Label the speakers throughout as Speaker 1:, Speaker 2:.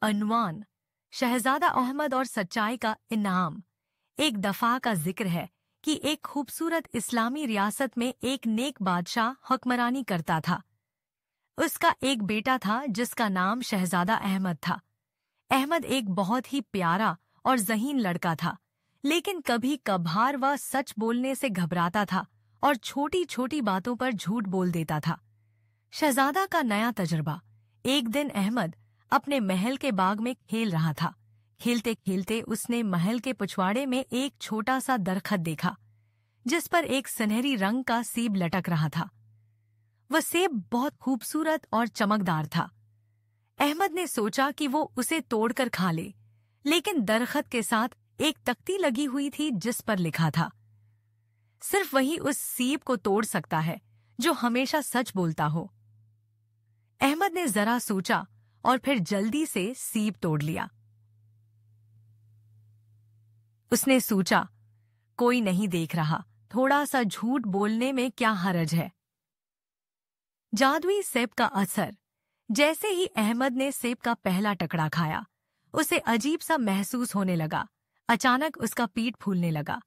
Speaker 1: अनवान, शहजादा अहमद और सच्चाई का इनाम। एक दफा का जिक्र है कि एक खूबसूरत इस्लामी रियासत में एक नेक बादशाह हुक्मरानी करता था। उसका एक बेटा था जिसका नाम शहजादा अहमद था। अहमद एक बहुत ही प्यारा और ज़हीन लड़का था, लेकिन कभी कभार वह सच बोलने से घबराता था और छोटी छोटी बातों पर झूठ बोल देता था। शहजादा का नया तजुर्बा। एक दिन अहमद अपने महल के बाग में खेल रहा था। खेलते खेलते उसने महल के पिछवाड़े में एक छोटा सा दरख्त देखा जिस पर एक सुनहरी रंग का सेब लटक रहा था। वह सेब बहुत खूबसूरत और चमकदार था। अहमद ने सोचा कि वो उसे तोड़कर खा ले, लेकिन दरख्त के साथ एक तख्ती लगी हुई थी जिस पर लिखा था, सिर्फ वही उस सेब को तोड़ सकता है जो हमेशा सच बोलता हो। अहमद ने जरा सोचा और फिर जल्दी से सेब तोड़ लिया। उसने सोचा, कोई नहीं देख रहा, थोड़ा सा झूठ बोलने में क्या हर्ज है। जादुई सेब का असर। जैसे ही अहमद ने सेब का पहला टुकड़ा खाया, उसे अजीब सा महसूस होने लगा। अचानक उसका पीठ फूलने लगा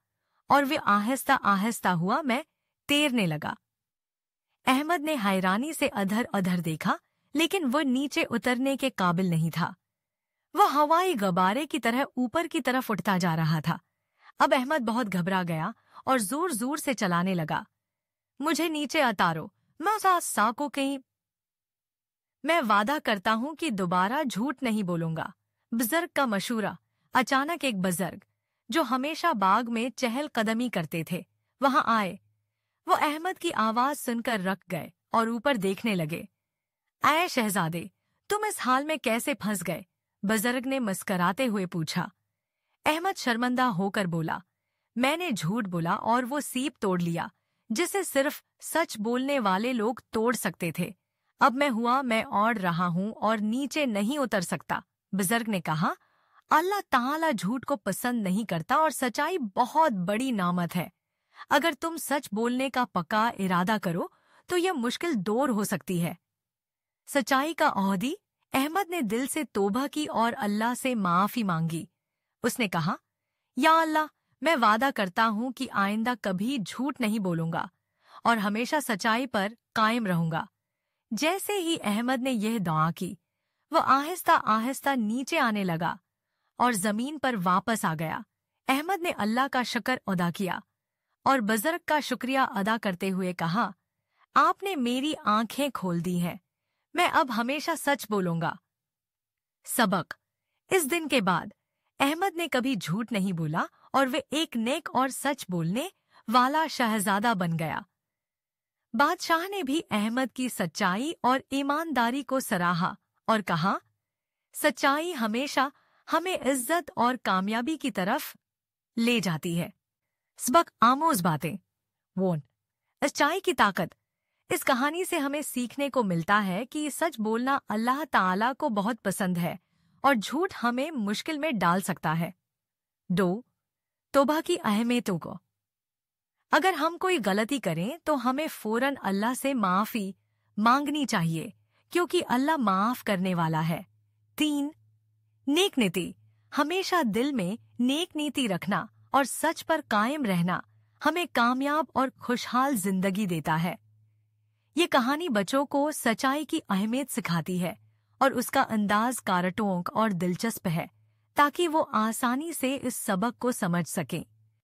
Speaker 1: और वे आहिस्ता आहिस्ता हुआ मैं तैरने लगा। अहमद ने हैरानी से अधर अधर देखा, लेकिन वह नीचे उतरने के काबिल नहीं था। वह हवाई गुब्बारे की तरह ऊपर की तरफ उठता जा रहा था। अब अहमद बहुत घबरा गया और जोर जोर से चलाने लगा। मुझे नीचे उतारो, मैं उस आसा को कहीं। मैं वादा करता हूं कि दोबारा झूठ नहीं बोलूंगा। बुजुर्ग का मशूरा। अचानक एक बुजुर्ग जो हमेशा बाग में चहल कदमी करते थे वहां आए। वो अहमद की आवाज सुनकर रुक गए और ऊपर देखने लगे। आए शहजादे, तुम इस हाल में कैसे फंस गए? बुजुर्ग ने मुस्कराते हुए पूछा। अहमद शर्मिंदा होकर बोला, मैंने झूठ बोला और वो सेब तोड़ लिया जिसे सिर्फ सच बोलने वाले लोग तोड़ सकते थे। अब मैं उड़ रहा हूं और नीचे नहीं उतर सकता। बुजुर्ग ने कहा, अल्लाह ताला झूठ को पसंद नहीं करता और सच्चाई बहुत बड़ी नामत है। अगर तुम सच बोलने का पक्का इरादा करो तो यह मुश्किल दूर हो सकती है। सच्चाई का ओहदी। अहमद ने दिल से तौबा की और अल्लाह से माफी मांगी। उसने कहा, या अल्लाह, मैं वादा करता हूं कि आइंदा कभी झूठ नहीं बोलूंगा और हमेशा सच्चाई पर कायम रहूंगा। जैसे ही अहमद ने यह दुआ की, वह आहिस्ता आहिस्ता नीचे आने लगा और जमीन पर वापस आ गया। अहमद ने अल्लाह का शुक्र अदा किया और बुजुर्ग का शुक्रिया अदा करते हुए कहा, आपने मेरी आंखें खोल दी हैं। मैं अब हमेशा सच बोलूंगा। सबक। इस दिन के बाद अहमद ने कभी झूठ नहीं बोला और वे एक नेक और सच बोलने वाला शहजादा बन गया। बादशाह ने भी अहमद की सच्चाई और ईमानदारी को सराहा और कहा, सच्चाई हमेशा हमें इज्जत और कामयाबी की तरफ ले जाती है। सबक आमोज बातें। वोन सच्चाई की ताकत। इस कहानी से हमें सीखने को मिलता है कि सच बोलना अल्लाह ताला को बहुत पसंद है और झूठ हमें मुश्किल में डाल सकता है। 2. तौबा की अहमियतों को। अगर हम कोई गलती करें तो हमें फौरन अल्लाह से माफी मांगनी चाहिए, क्योंकि अल्लाह माफ करने वाला है। 3. नेक नीति। हमेशा दिल में नेक नीति रखना और सच पर कायम रहना हमें कामयाब और खुशहाल जिंदगी देता है। ये कहानी बच्चों को सच्चाई की अहमियत सिखाती है और उसका अंदाज कारटून और दिलचस्प है ताकि वो आसानी से इस सबक को समझ सकें।